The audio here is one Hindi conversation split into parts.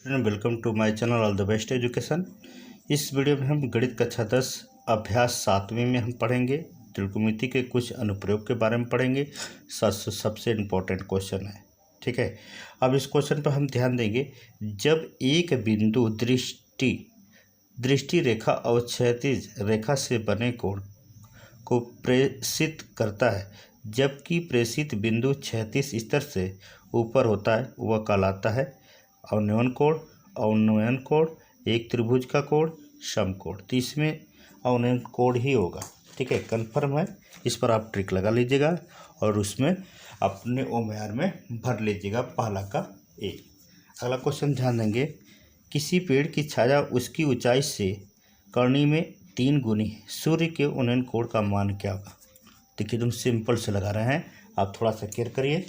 Welcome to my channel all the best education. इस वीडियो में हम गणित कक्षा 10 अभ्यास 7वीं में हम पढ़ेंगे। त्रिकोणमिति के कुछ अनुप्रयोग के बारे में पढ़ेंगे। सबसे इम्पोर्टेंट क्वेश्चन है, ठीक है। अब इस क्वेश्चन पर हम ध्यान देंगे। जब एक बिंदु दृष्टि रेखा और क्षैतिज रेखा से बने कोण को प्रेषित करता है, जबकि प्रेषित बिंदु क्षैतिज स्तर से ऊपर होता है, वह कहलाता है अवनयन कोण। अवनयन कोण एक त्रिभुज का कोण, समकोण। तो इसमें अवनयन कोण ही होगा, ठीक है, कंफर्म है। इस पर आप ट्रिक लगा लीजिएगा और उसमें अपने ओमआर में भर लीजिएगा पहला का ए। अगला क्वेश्चन ध्यान देंगे। किसी पेड़ की छाया उसकी ऊंचाई से कर्णी में 3 गुनी है, सूर्य के उन्नयन कोण का मान क्या होगा? देखिए तुम सिंपल से लगा रहे हैं, आप थोड़ा सा केयर करिए।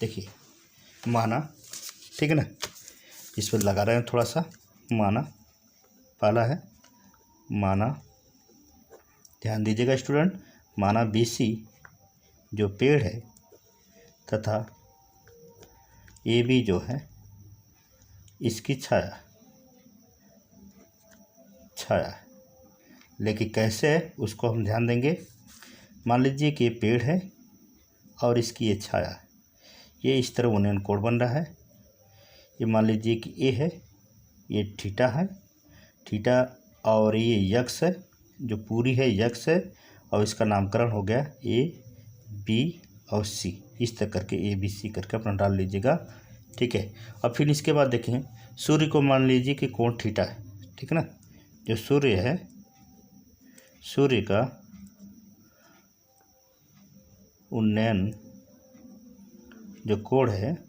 देखिए माना, ठीक है ना, इस पर लगा रहे हैं थोड़ा सा। माना पहला है, माना ध्यान दीजिएगा स्टूडेंट, माना BC जो पेड़ है तथा AB जो है इसकी छाया है। लेकिन कैसे है उसको हम ध्यान देंगे। मान लीजिए कि ये पेड़ है और इसकी ये छाया है, ये इस तरह उन्नयन कोण बन रहा है। ये मान लीजिए कि ए है, ये थीटा है, थीटा, और ये यक्स है, जो पूरी है यक्स है, और इसका नामकरण हो गया AB और C। इस तरह करके ABC करके अपना डाल लीजिएगा, ठीक है। अब फिर इसके बाद देखें, सूर्य को मान लीजिए कि कोण थीटा है, ठीक है ना। जो सूर्य है, सूर्य का उन्नयन जो कोण है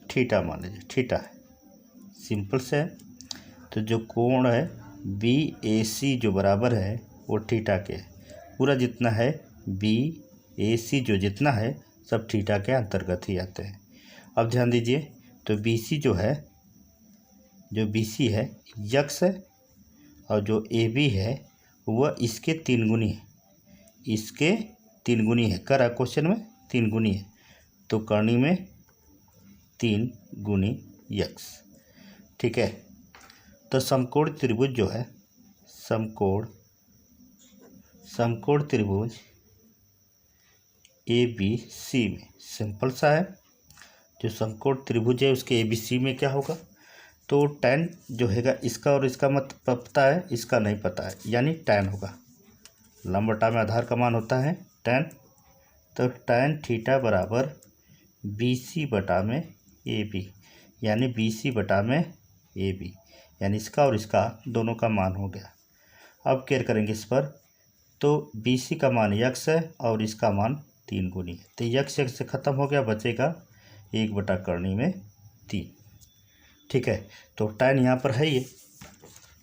थीटा, मान लीजिए थीटा है, सिंपल से है। तो जो कोण है BAC जो बराबर है वो थीटा के है। पूरा जितना है BAC जो जितना है सब थीटा के अंतर्गत ही आते हैं। अब ध्यान दीजिए, तो BC जो है, जो BC है यक्स है, और जो AB है वह इसके 3 गुनी है, इसके 3 गुनी है। करा क्वेश्चन में 3 गुनी है, तो कर्णी में 3 गुनी यक्स, ठीक है। तो समकोण त्रिभुज जो है, समकोण त्रिभुज ABC में सिंपल सा है। जो समकोण त्रिभुज है उसके ABC में क्या होगा? तो tan जो हैगा इसका और इसका मत पता है, इसका नहीं पता है, यानी tan होगा। लंब बटा में आधार का मान होता है tan। तो tan थीटा बराबर BC बटा में AB, यानी BC बटा में AB, यानी इसका और इसका दोनों का मान हो गया। अब केयर करेंगे इस पर, तो BC का मान यक्स है और इसका मान 3 गुनी है। तो यक्स से ख़त्म हो गया, बचेगा 1 बटा कर्णी में 3, ठीक है। तो tan यहाँ पर है ये,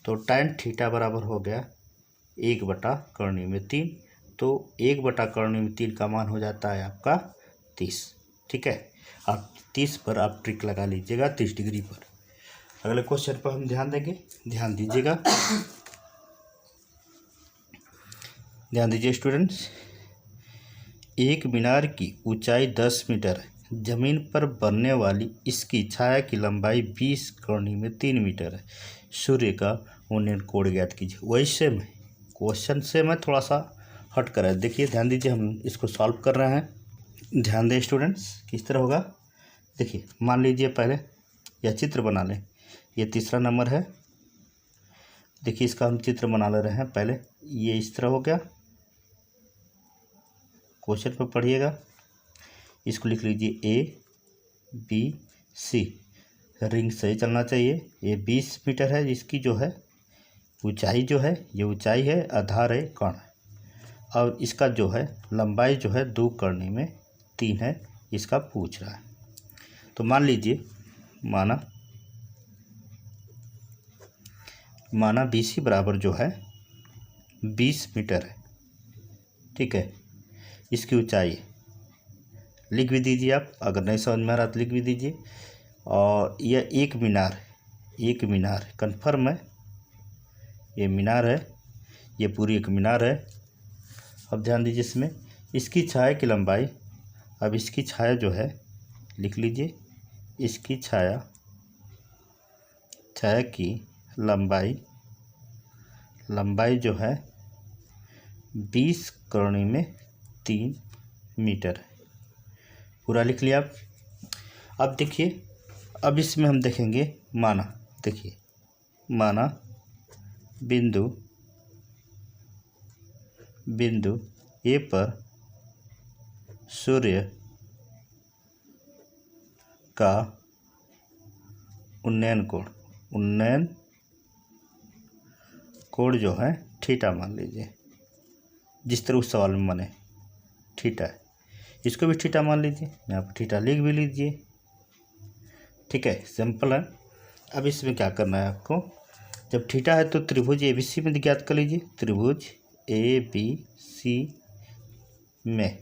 तो tan थीटा बराबर हो गया 1 बटा कर्णी में 3। तो 1 बटा कर्णी में 3 का मान हो जाता है आपका 30, ठीक है। आप 30 पर आप ट्रिक लगा लीजिएगा, 30 डिग्री पर। अगले क्वेश्चन पर हम ध्यान देंगे, ध्यान दीजिएगा, ध्यान दीजिए स्टूडेंट्स। एक मीनार की ऊंचाई 10 मीटर है, जमीन पर बनने वाली इसकी छाया की लंबाई 20 कर्णी में 3 मीटर है, सूर्य का उन्नयन कोण ज्ञात कीजिए। वैसे में क्वेश्चन से मैं थोड़ा सा हट कर है, देखिए ध्यान दीजिए, हम इसको सॉल्व कर रहे हैं। ध्यान दें स्टूडेंट्स, किस तरह होगा। देखिए मान लीजिए पहले यह चित्र बना लें, ये तीसरा नंबर है। देखिए इसका हम चित्र बना ले रहे हैं। पहले ये इस तरह हो गया, क्वेश्चन पर पढ़िएगा, इसको लिख लीजिए ABC। रिंग सही चलना चाहिए। ये 20 मीटर है, इसकी जो है ऊंचाई जो है, ये ऊंचाई है, आधार है कर्ण, और इसका जो है लंबाई जो है 2 कर्णी में 3 है, इसका पूछ रहा है। तो मान लीजिए, माना BC बराबर जो है 20 मीटर है, ठीक है। इसकी ऊंचाई लिख भी दीजिए आप, अगर नहीं समझ में आ रहा तो लिख भी दीजिए। और यह एक मीनार कन्फर्म है, ये मीनार है, ये पूरी एक मीनार है। अब ध्यान दीजिए इसमें इसकी छाया की लंबाई, अब इसकी छाया जो है लिख लीजिए, इसकी छाया छाया की लंबाई जो है 20 करोड़ी में 3 मीटर है। पूरा लिख लिया आप। अब देखिए, अब इसमें हम देखेंगे माना। देखिए, माना बिंदु ए पर सूर्य का उन्नयन कोण जो है थीटा मान लीजिए। जिस तरह उस सवाल में माने थीटा है, इसको भी थीटा मान लीजिए। यहाँ पर थीटा लिख भी लीजिए। ठीक है, सिंपल है। अब इसमें क्या करना है आपको, जब थीटा है तो त्रिभुज ABC में ज्ञात कर लीजिए। त्रिभुज ABC में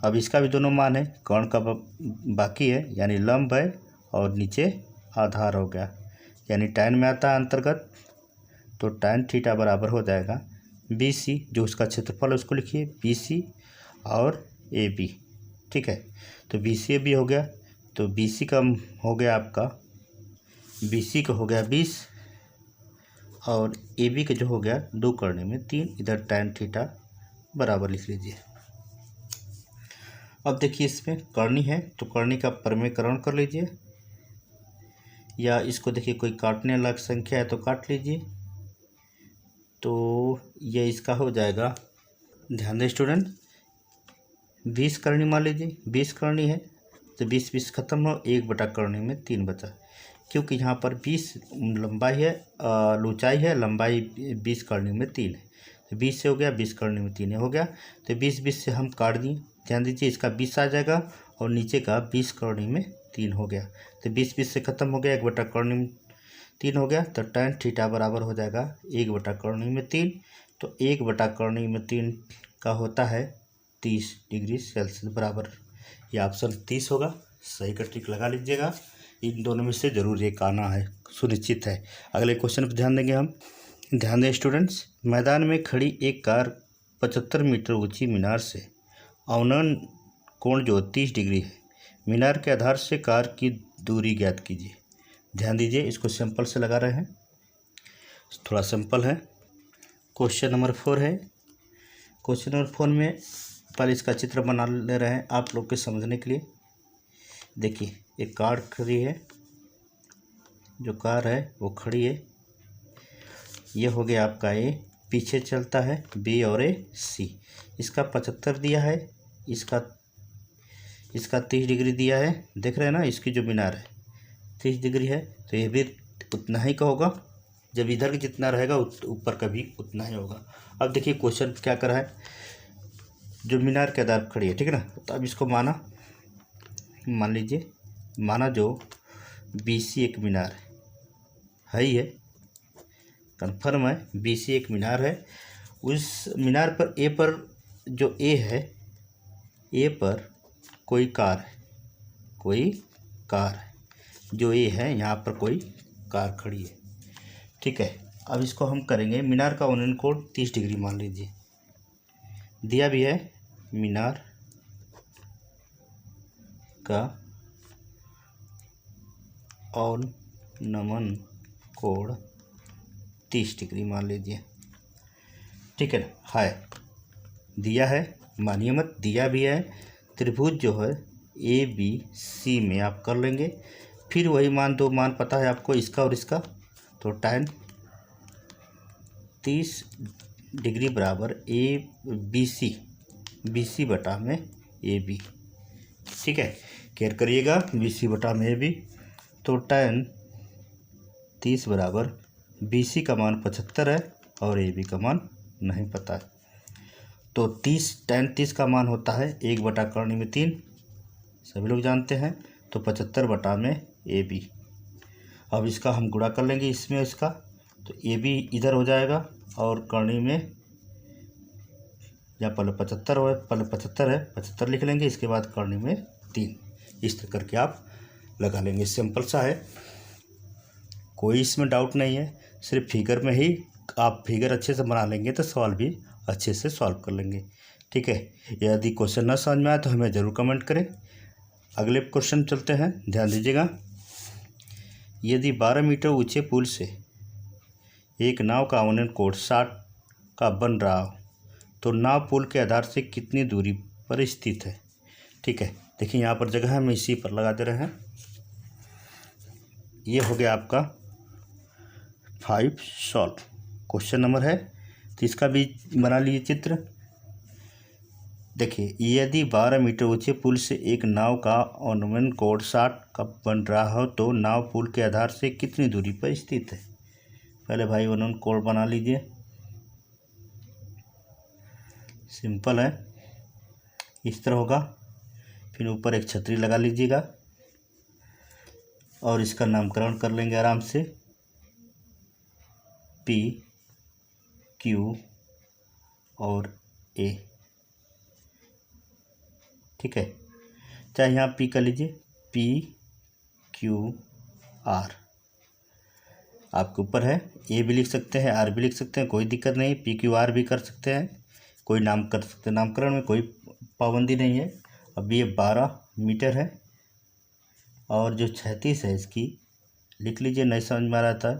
अब इसका भी दोनों मान है, कोण का बाकी है, यानी लंब है और नीचे आधार हो गया, यानी tan में आता है अंतर्गत। तो tan थीटा बराबर हो जाएगा BC, जो उसका क्षेत्रफल है उसको लिखिए BC और AB। ठीक है, तो BC AB हो गया, तो BC का हो गया आपका, BC का हो गया 20 और AB का जो हो गया 2 करने में 3। इधर tan थीटा बराबर लिख लीजिए। अब देखिए, इसमें करनी है तो करनी का परमीकरण कर लीजिए, या इसको देखिए कोई काटने लायक संख्या है तो काट लीजिए। तो ये इसका हो जाएगा, ध्यान दें स्टूडेंट, 20 करनी मान लीजिए। 20 करनी है तो 20 खत्म हो, 1 करनी में 3 बचा, क्योंकि यहाँ पर 20 लंबाई है, ऊंचाई है, लंबाई 20 करनी में 3 है। तो 20 से हो गया, 20 करनी में 3 हो गया, तो 20 से हम काट दिए। ध्यान दीजिए, इसका 20 आ जाएगा और नीचे का 20 करनी में 3 हो गया, तो 20 से ख़त्म हो गया, 1 करनी में 3 हो गया। तो tan थीटा बराबर हो जाएगा 1 करनी में 3। तो 1 करनी में 3 का होता है 30 डिग्री सेल्सियस बराबर। ये ऑप्शन 30 होगा, सही का टिक लगा लीजिएगा। इन दोनों में से जरूर एक आना है, सुनिश्चित है। अगले क्वेश्चन पर ध्यान देंगे हम। ध्यान दें स्टूडेंट्स, मैदान में खड़ी एक कार 75 मीटर ऊंची मीनार से अवनयन कोण जो 30 डिग्री है, मीनार के आधार से कार की दूरी ज्ञात कीजिए। ध्यान दीजिए, इसको सिंपल से लगा रहे हैं, थोड़ा सिंपल है। क्वेश्चन नंबर 4 है। क्वेश्चन नंबर 4 में पहले इसका चित्र बना ले रहे हैं आप लोग के समझने के लिए। देखिए, एक कार खड़ी है, जो कार है वो खड़ी है। ये हो गया आपका A, पीछे चलता है B और A C। इसका 75 दिया है, इसका 30 डिग्री दिया है। देख रहे हैं ना, इसकी जो मीनार है 30 डिग्री है, तो ये भी उतना ही का होगा। जब इधर का जितना रहेगा ऊपर का भी उतना ही होगा। अब देखिए क्वेश्चन क्या कर रहा है, जो मीनार के आधार पर खड़ी है, ठीक है ना। तो अब इसको मान लीजिए, माना जो BC एक मीनार है ही है, कन्फर्म है, BC एक मीनार है। उस मीनार पर A पर जो A है, A पर कोई कार है, जो A है यहाँ पर कोई कार खड़ी है। ठीक है, अब इसको हम करेंगे, मीनार का उन्नयन कोण 30 डिग्री मान लीजिए, दिया भी है मीनार का अवनमन कोण 30 डिग्री मान लीजिए। ठीक है ना, है दिया है, मानिए मत, दिया भी है। त्रिभुज जो है ABC में आप कर लेंगे, फिर वही मान, 2 मान पता है आपको, इसका और इसका। तो tan 30 डिग्री बराबर BC बटा में AB। ठीक है, केयर करिएगा, BC बटा में AB। तो tan 30 बराबर BC का मान 75 है और AB का मान नहीं पता है। तो tan 30 का मान होता है 1 करनी में 3, सभी लोग जानते हैं। तो 75 बटा में AB। अब इसका हम गुणा कर लेंगे इसमें इसका, तो AB इधर हो जाएगा और करनी में, या पहले 75 है, 75 लिख लेंगे, इसके बाद करनी में 3। इस तरह करके आप लगा लेंगे, सिंपल सा है, कोई इसमें डाउट नहीं है। सिर्फ फिगर में ही आप फिगर अच्छे से बना लेंगे तो सवाल भी अच्छे से सॉल्व कर लेंगे। ठीक है, यदि क्वेश्चन ना समझ में आए तो हमें ज़रूर कमेंट करें। अगले क्वेश्चन चलते हैं, ध्यान दीजिएगा। यदि 12 मीटर ऊंचे पुल से एक नाव का अवनयन कोण 60 का बन रहा हो तो नाव पुल के आधार से कितनी दूरी पर स्थित है। ठीक है, देखिए यहाँ पर जगह हम इसी पर लगा दे रहे हैं। ये हो गया आपका 5 सॉल्व क्वेश्चन नंबर है, तो इसका भी बना लीजिए चित्र। देखिए, यदि 12 मीटर ऊंचे पुल से एक नाव का अवनयन कोण 60 का बन रहा हो तो नाव पुल के आधार से कितनी दूरी पर स्थित है। पहले भाई अवनयन कोण बना लीजिए, सिंपल है, इस तरह होगा। फिर ऊपर एक छतरी लगा लीजिएगा और इसका नामकरण कर लेंगे आराम से, P, Q और A। ठीक है, चाहे यहाँ P कर लीजिए, P, Q, R आपके ऊपर है। A भी लिख सकते हैं, R भी लिख सकते हैं, कोई दिक्कत नहीं। P, Q, R भी कर सकते हैं, कोई नाम कर सकते हैं, नामकरण में कोई पाबंदी नहीं है। अब ये 12 मीटर है और जो 36 है इसकी लिख लीजिए, नहीं समझ में आ रहा था।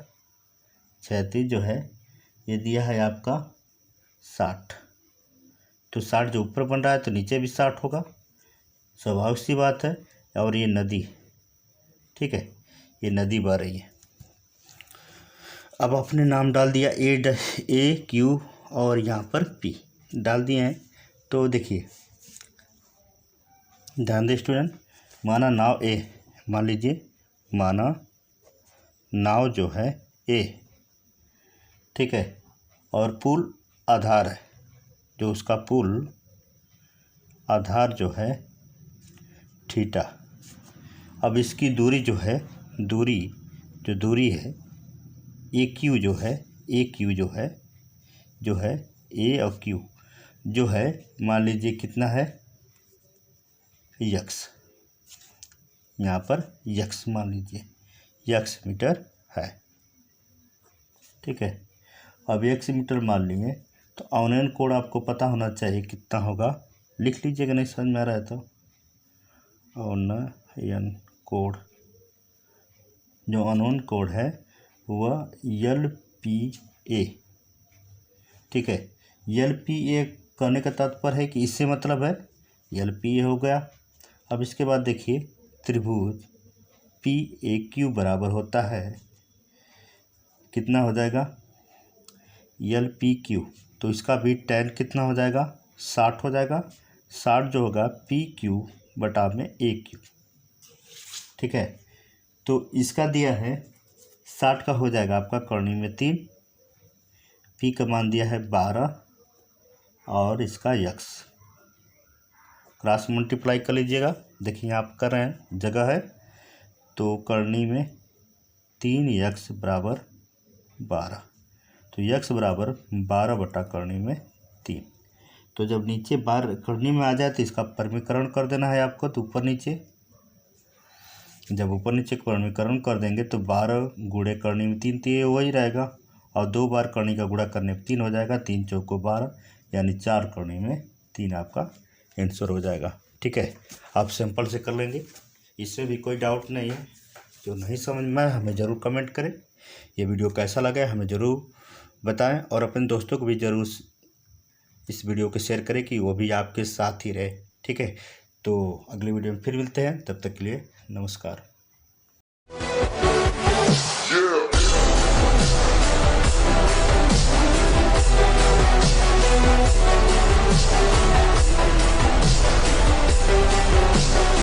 36 जो है ये दिया है आपका 60, तो 60 जो ऊपर बन रहा है तो नीचे भी 60 होगा, स्वाभाविक सी बात है। और ये नदी, ठीक है, ये नदी बह रही है। अब आपने नाम डाल दिया A, Q और यहाँ पर P डाल दिए हैं। तो देखिए ध्यान दे स्टूडेंट, माना नाव A, मान लीजिए माना नाव जो है A, ठीक है, और पुल आधार है, जो उसका पुल आधार जो है थीटा। अब इसकी दूरी जो है, दूरी है AQ जो है, AQ जो है A और Q जो है, मान लीजिए कितना है x, यहाँ पर x मान लीजिए x मीटर है। ठीक है, अब x मीटर मान लिए तो अवनयन कोण आपको पता होना चाहिए कितना होगा, लिख लीजिएगा नहीं समझ में आ रहा है तो। अवनयन कोण, जो अवनयन कोण है वह LPA। ठीक है, LPA कहने का तात्पर्य है कि इससे मतलब है LPA हो गया। अब इसके बाद देखिए त्रिभुज PAQ बराबर होता है, कितना हो जाएगा LPQ, तो इसका भी tan कितना हो जाएगा 60 हो जाएगा। 60 जो होगा PQ बटा में AQ। ठीक है, तो इसका दिया है 60 का हो जाएगा आपका करनी में 3, P का मान दिया है 12 और इसका x, क्रॉस मल्टीप्लाई कर लीजिएगा। देखिए आप कर रहे हैं, जगह है तो करनी में 3x बराबर 12, तो x बराबर 12 बटा करनी में 3। तो जब नीचे बार करनी में आ जाए तो इसका परमीकरण कर देना है आपको, तो ऊपर नीचे, जब ऊपर नीचे परमीकरण कर देंगे तो 12 गुणे करनी में 3 तो ये वही रहेगा, और 2 बार करनी का गुणा करने में 3 हो जाएगा, 3 चौको 12 यानी 4 करनी में 3 आपका आंसर हो जाएगा। ठीक है, आप सिंपल से कर लेंगे, इसमें भी कोई डाउट नहीं है। जो नहीं समझ में आए हमें ज़रूर कमेंट करें। ये वीडियो कैसा लगा है हमें ज़रूर बताएं और अपने दोस्तों को भी ज़रूर इस वीडियो को शेयर करें कि वो भी आपके साथ ही रहे। ठीक है, तो अगले वीडियो में फिर मिलते हैं, तब तक के लिए नमस्कार।